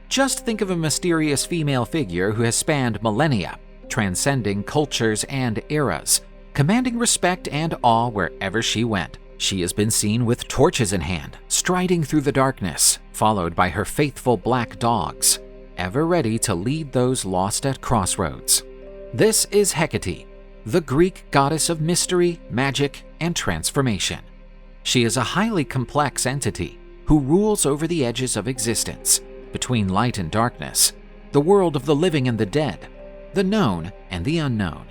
Just think of a mysterious female figure who has spanned millennia, transcending cultures and eras, commanding respect and awe wherever she went. She has been seen with torches in hand, striding through the darkness, followed by her faithful black dogs, ever ready to lead those lost at crossroads. This is Hecate, the Greek goddess of mystery, magic, and transformation. She is a highly complex entity who rules over the edges of existence, between light and darkness, the world of the living and the dead, the known and the unknown.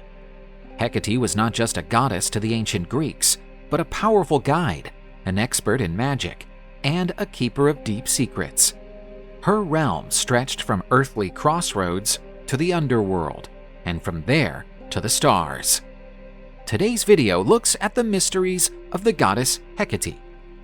Hecate was not just a goddess to the ancient Greeks, but a powerful guide, an expert in magic, and a keeper of deep secrets. Her realm stretched from earthly crossroads to the underworld, and from there to the stars. Today's video looks at the mysteries of the goddess Hecate,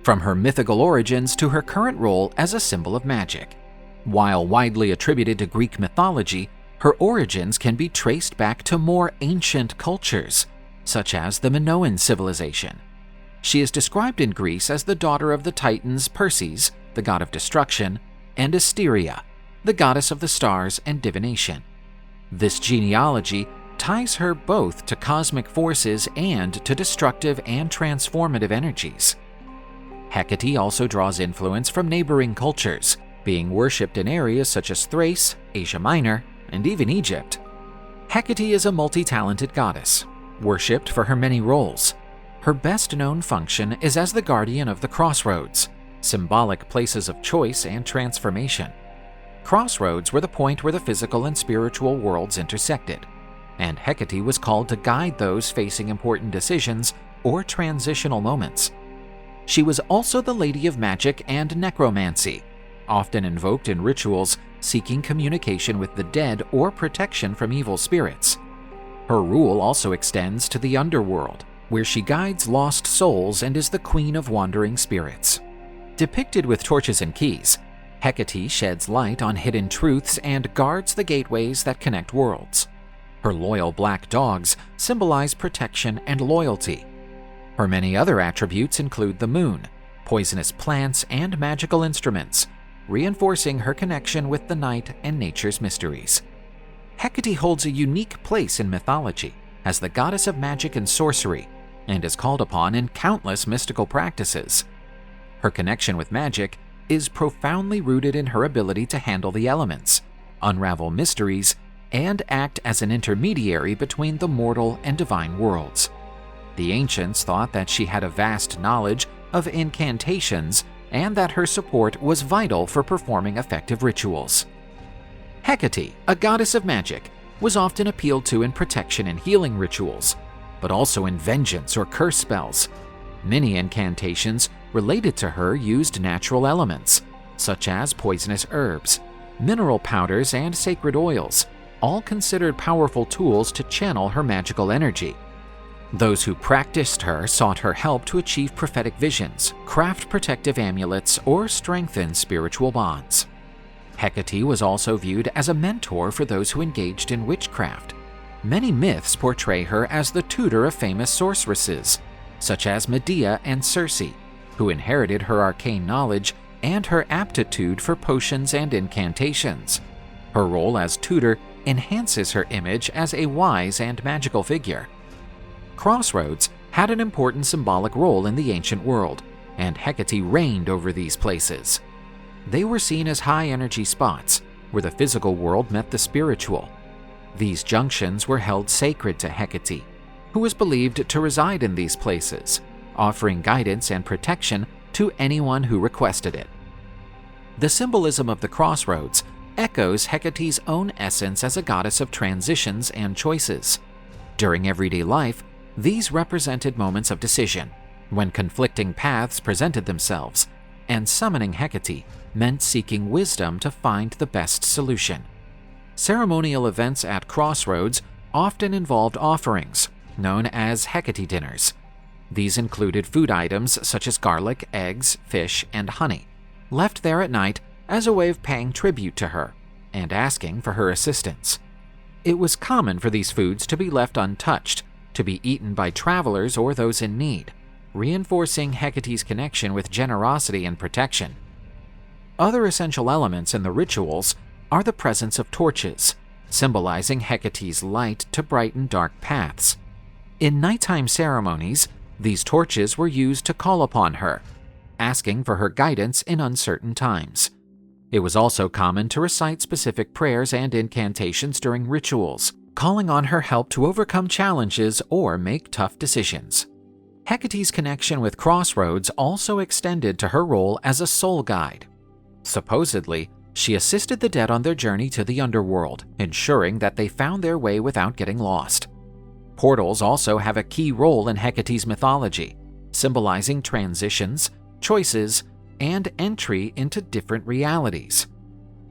from her mythical origins to her current role as a symbol of magic. While widely attributed to Greek mythology, her origins can be traced back to more ancient cultures, such as the Minoan civilization. She is described in Greece as the daughter of the Titans Perses, the god of destruction, and Asteria, the goddess of the stars and divination. This genealogy ties her both to cosmic forces and to destructive and transformative energies. Hecate also draws influence from neighboring cultures, being worshipped in areas such as Thrace, Asia Minor, and even Egypt. Hecate is a multi-talented goddess, worshipped for her many roles. Her best-known function is as the guardian of the crossroads, symbolic places of choice and transformation. Crossroads were the point where the physical and spiritual worlds intersected, and Hecate was called to guide those facing important decisions or transitional moments. She was also the Lady of Magic and Necromancy, often invoked in rituals seeking communication with the dead or protection from evil spirits. Her rule also extends to the underworld, where she guides lost souls and is the queen of wandering spirits. Depicted with torches and keys, Hecate sheds light on hidden truths and guards the gateways that connect worlds. Her loyal black dogs symbolize protection and loyalty. Her many other attributes include the moon, poisonous plants, and magical instruments, reinforcing her connection with the night and nature's mysteries. Hecate holds a unique place in mythology as the goddess of magic and sorcery, and is called upon in countless mystical practices. Her connection with magic is profoundly rooted in her ability to handle the elements, unravel mysteries, and act as an intermediary between the mortal and divine worlds. The ancients thought that she had a vast knowledge of incantations and that her support was vital for performing effective rituals. Hecate, a goddess of magic, was often appealed to in protection and healing rituals, but also in vengeance or curse spells. Many incantations related to her used natural elements, such as poisonous herbs, mineral powders, and sacred oils, all considered powerful tools to channel her magical energy. Those who practiced her sought her help to achieve prophetic visions, craft protective amulets, or strengthen spiritual bonds. Hecate was also viewed as a mentor for those who engaged in witchcraft. Many myths portray her as the tutor of famous sorceresses, such as Medea and Circe, who inherited her arcane knowledge and her aptitude for potions and incantations. Her role as tutor enhances her image as a wise and magical figure. Crossroads had an important symbolic role in the ancient world, and Hecate reigned over these places. They were seen as high-energy spots where the physical world met the spiritual. These junctions were held sacred to Hecate, who was believed to reside in these places, offering guidance and protection to anyone who requested it. The symbolism of the crossroads echoes Hecate's own essence as a goddess of transitions and choices. During everyday life, these represented moments of decision, when conflicting paths presented themselves, and summoning Hecate meant seeking wisdom to find the best solution. Ceremonial events at crossroads often involved offerings, known as Hecate dinners. These included food items such as garlic, eggs, fish, and honey, left there at night as a way of paying tribute to her and asking for her assistance. It was common for these foods to be left untouched, to be eaten by travelers or those in need, reinforcing Hecate's connection with generosity and protection. Other essential elements in the rituals are the presence of torches, symbolizing Hecate's light to brighten dark paths. In nighttime ceremonies, these torches were used to call upon her, asking for her guidance in uncertain times. It was also common to recite specific prayers and incantations during rituals, calling on her help to overcome challenges or make tough decisions. Hecate's connection with crossroads also extended to her role as a soul guide. Supposedly, she assisted the dead on their journey to the underworld, ensuring that they found their way without getting lost. Portals also have a key role in Hecate's mythology, symbolizing transitions, choices, and entry into different realities.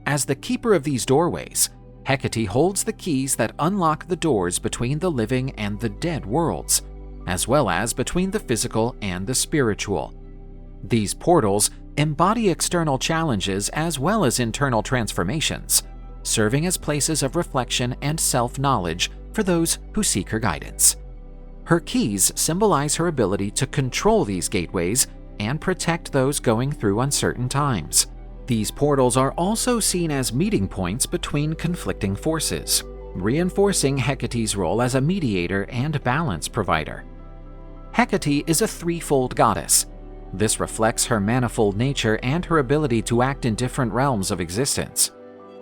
As the keeper of these doorways, Hecate holds the keys that unlock the doors between the living and the dead worlds, as well as between the physical and the spiritual. These portals embody external challenges as well as internal transformations, serving as places of reflection and self-knowledge for those who seek her guidance. Her keys symbolize her ability to control these gateways and protect those going through uncertain times. These portals are also seen as meeting points between conflicting forces, reinforcing Hecate's role as a mediator and balance provider. Hecate is a threefold goddess. This reflects her manifold nature and her ability to act in different realms of existence.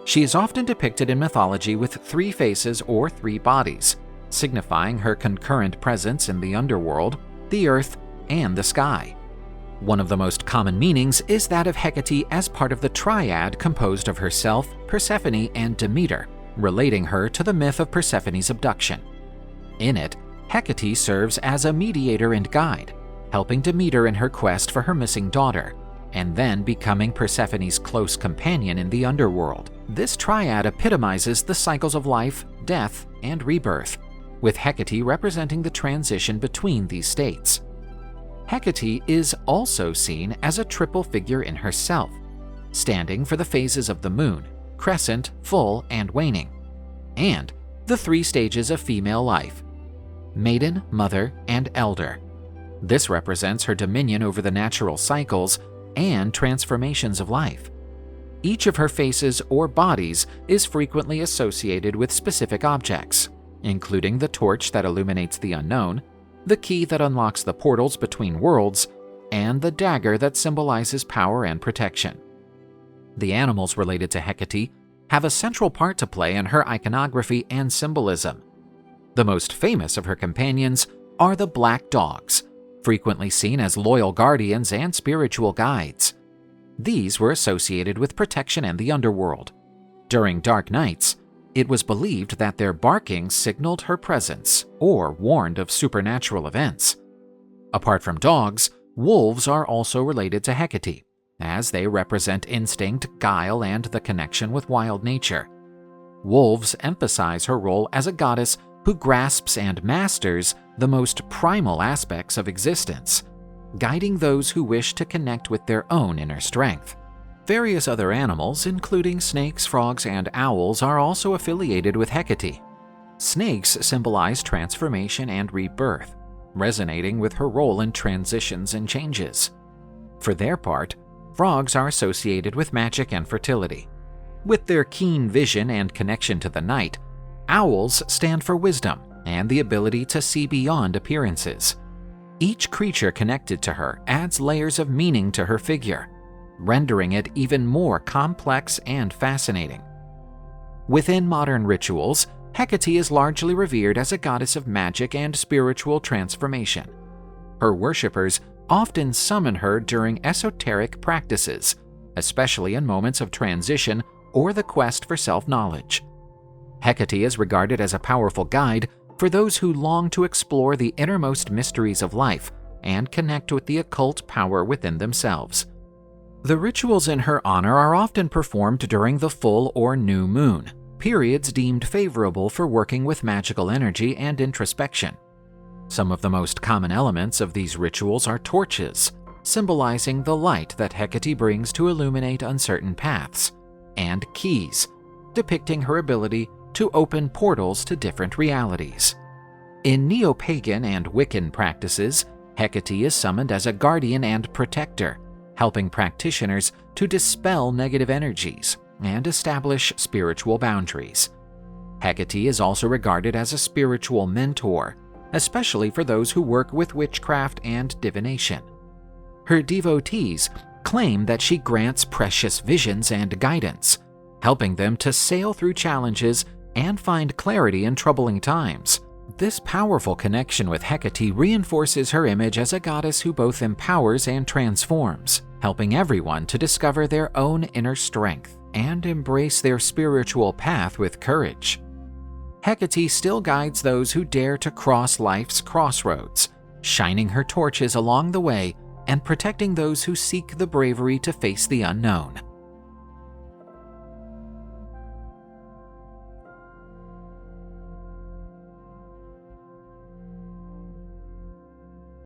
She is often depicted in mythology with three faces or three bodies, signifying her concurrent presence in the underworld, the earth, and the sky. One of the most common meanings is that of Hecate as part of the triad composed of herself, Persephone, and Demeter, relating her to the myth of Persephone's abduction. In it, Hecate serves as a mediator and guide, helping Demeter in her quest for her missing daughter, and then becoming Persephone's close companion in the underworld. This triad epitomizes the cycles of life, death, and rebirth, with Hecate representing the transition between these states. Hecate is also seen as a triple figure in herself, standing for the phases of the moon, crescent, full, and waning, and the three stages of female life: maiden, mother, and elder. This represents her dominion over the natural cycles and transformations of life. Each of her faces or bodies is frequently associated with specific objects, including the torch that illuminates the unknown, the key that unlocks the portals between worlds, and the dagger that symbolizes power and protection. The animals related to Hecate have a central part to play in her iconography and symbolism. The most famous of her companions are the black dogs, frequently seen as loyal guardians and spiritual guides. These were associated with protection and the underworld. During dark nights, it was believed that their barking signaled her presence or warned of supernatural events. Apart from dogs, wolves are also related to Hecate, as they represent instinct, guile, and the connection with wild nature. Wolves emphasize her role as a goddess who grasps and masters the most primal aspects of existence, guiding those who wish to connect with their own inner strength. Various other animals, including snakes, frogs, and owls, are also affiliated with Hecate. Snakes symbolize transformation and rebirth, resonating with her role in transitions and changes. For their part, frogs are associated with magic and fertility. With their keen vision and connection to the night, owls stand for wisdom and the ability to see beyond appearances. Each creature connected to her adds layers of meaning to her figure, rendering it even more complex and fascinating. Within modern rituals, Hecate is largely revered as a goddess of magic and spiritual transformation. Her worshippers often summon her during esoteric practices, especially in moments of transition or the quest for self-knowledge. Hecate is regarded as a powerful guide for those who long to explore the innermost mysteries of life and connect with the occult power within themselves. The rituals in her honor are often performed during the full or new moon, periods deemed favorable for working with magical energy and introspection. Some of the most common elements of these rituals are torches, symbolizing the light that Hecate brings to illuminate uncertain paths, and keys, depicting her ability to open portals to different realities. In neo-pagan and Wiccan practices, Hecate is summoned as a guardian and protector, helping practitioners to dispel negative energies and establish spiritual boundaries. Hecate is also regarded as a spiritual mentor, especially for those who work with witchcraft and divination. Her devotees claim that she grants precious visions and guidance, helping them to sail through challenges and find clarity in troubling times. This powerful connection with Hecate reinforces her image as a goddess who both empowers and transforms, helping everyone to discover their own inner strength and embrace their spiritual path with courage. Hecate still guides those who dare to cross life's crossroads, shining her torches along the way and protecting those who seek the bravery to face the unknown.